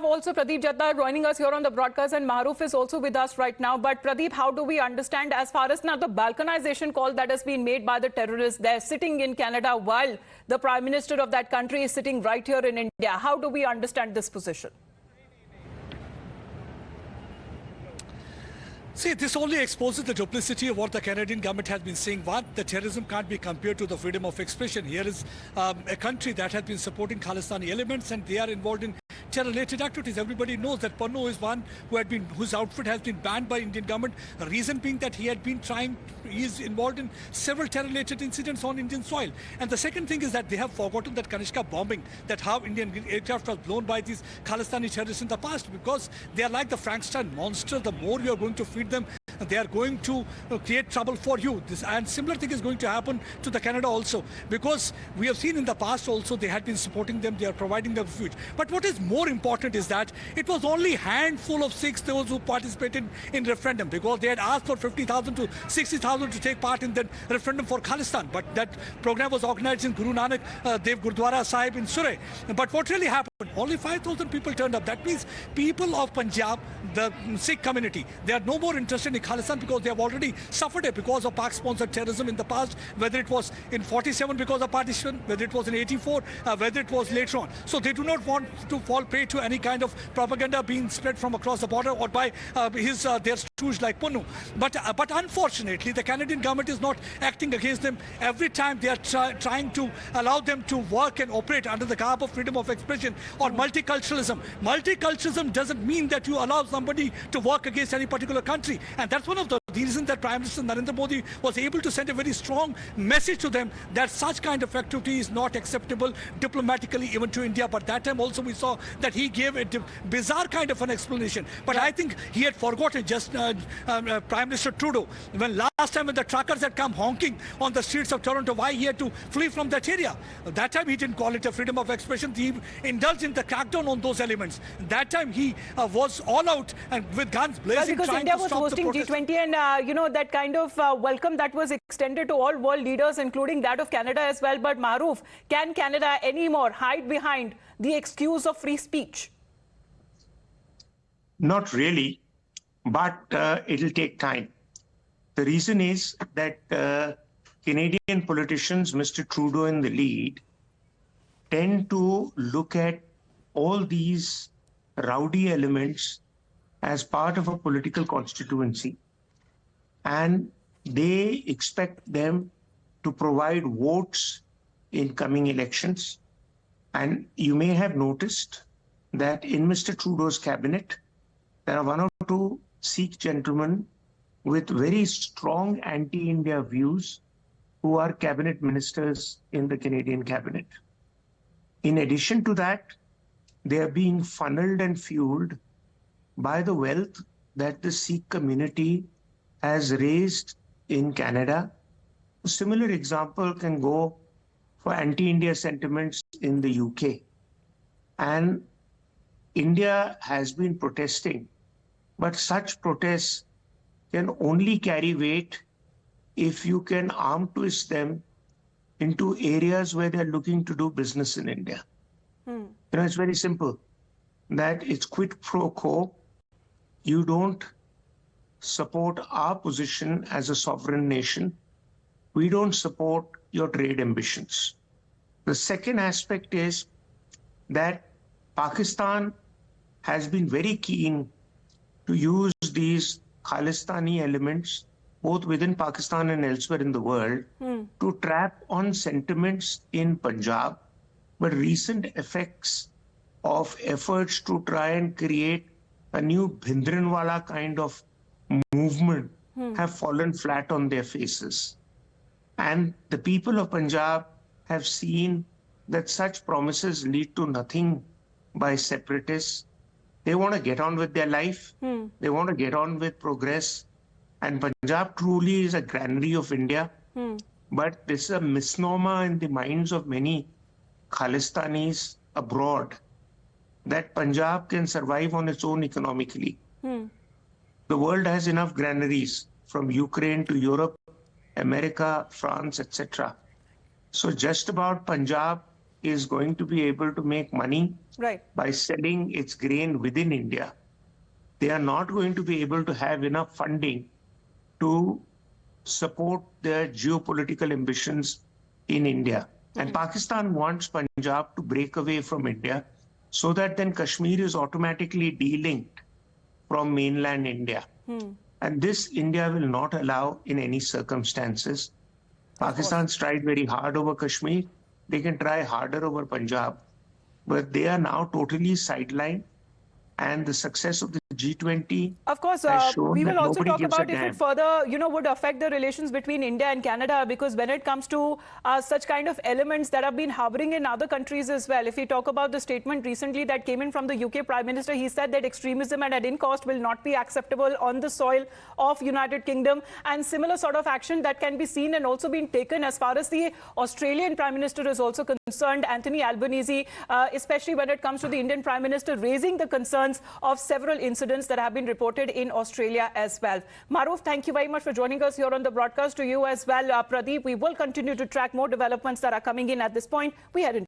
have also Pradeep Jatta joining us here on the broadcast, and Mahroof is also with us right now. But Pradeep, how do we understand as far as now the balkanization call that has been made by the terrorists? They're sitting in Canada while the Prime Minister of that country is sitting right here in India. How do we understand this position? See, this only exposes the duplicity of what the Canadian government has been saying. One, the terrorism can't be compared to the freedom of expression. Here is a country that has been supporting Khalistani elements, and they are involved in terror-related activities. Everybody knows that Pannu is one whose outfit has been banned by Indian government. The reason being that he is involved in several terror-related incidents on Indian soil. And the second thing is that they have forgotten that Kanishka bombing, that how Indian aircraft was blown by these Khalistani terrorists in the past, because they are like the Frankenstein monster. The more you are going to feed them, they are going to create trouble for you. And similar thing is going to happen to the Canada also, because we have seen in the past also they had been supporting them, they are providing them refuge. But what is more important is that it was only handful of Sikhs those who participated in referendum, because they had asked for 50,000 to 60,000 to take part in that referendum for Khalistan. But that program was organized in Guru Nanak Dev Gurdwara Sahib in Surrey. But what really happened? Only 5,000 people turned up. That means people of Punjab, the Sikh community, they are no more interested in Khalistan, because they have already suffered it because of Pak-sponsored terrorism in the past, whether it was in 47 because of partition, whether it was in 84, whether it was later on. So they do not want to fall prey to any kind of propaganda being spread from across the border or by their stooge like Pannu. But unfortunately, the Canadian government is not acting against them. Every time they are trying to allow them to work and operate under the garb of freedom of expression or multiculturalism. Multiculturalism doesn't mean that you allow somebody to work against any particular country. And that's one of the reasons that Prime Minister Narendra Modi was able to send a very strong message to them that such kind of activity is not acceptable diplomatically even to India. But that time also we saw that he gave a bizarre kind of an explanation. But I think he had forgotten just Prime Minister Trudeau, when last time when the truckers had come honking on the streets of Toronto, why he had to flee from that area. That time he didn't call it a freedom of expression. He indulged in the crackdown on those elements. That time he was all out and with guns blazing, because trying India to was stop hosting the protest. G20, and that kind of welcome that was extended to all world leaders, including that of Canada as well. But Mahroof, can Canada anymore hide behind the excuse of free speech? Not really, but it'll take time. The reason is that Canadian politicians, Mr. Trudeau in the lead, tend to look at all these rowdy elements as part of a political constituency, and they expect them to provide votes in coming elections. And you may have noticed that in Mr. Trudeau's cabinet, there are one or two Sikh gentlemen with very strong anti-India views who are cabinet ministers in the Canadian cabinet. In addition to that, they are being funneled and fueled by the wealth that the Sikh community has raised in Canada. A similar example can go for anti-India sentiments in the UK. And India has been protesting, but such protests can only carry weight if you can arm twist them into areas where they're looking to do business in India. It's very simple, that it's quid pro quo. You don't support our position as a sovereign nation. We don't support your trade ambitions. The second aspect is that Pakistan has been very keen to use these Khalistani elements, both within Pakistan and elsewhere in the world, to trap on sentiments in Punjab. But recent effects of efforts to try and create a new Bhindranwala kind of movement have fallen flat on their faces. And the people of Punjab have seen that such promises lead to nothing by separatists. They want to get on with their life. They want to get on with progress. And Punjab truly is a granary of India. But this is a misnomer in the minds of many Khalistanis abroad that Punjab can survive on its own economically. The world has enough granaries from Ukraine to Europe, America, France, etc. So just about Punjab is going to be able to make money Right. by selling its grain within India, they are not going to be able to have enough funding to support their geopolitical ambitions in India. And Pakistan wants Punjab to break away from India so that then Kashmir is automatically delinked from mainland India. And this India will not allow in any circumstances. Pakistan's tried very hard over Kashmir. They can try harder over Punjab. But they are now totally sidelined. And the success of the G20 Of course, has shown we that will also nobody talk gives a about if damn. it further, would affect the relations between India and Canada, because when it comes to such kind of elements that have been harboring in other countries as well. If we talk about the statement recently that came in from the UK Prime Minister, he said that extremism at any cost will not be acceptable on the soil of United Kingdom, and similar sort of action that can be seen and also been taken as far as the Australian Prime Minister is also concerned, Anthony Albanese, especially when it comes to the Indian Prime Minister raising the concerns of several incidents that have been reported in Australia as well. Maruf, thank you very much for joining us here on the broadcast. To you as well, Pradeep, we will continue to track more developments that are coming in at this point. We head into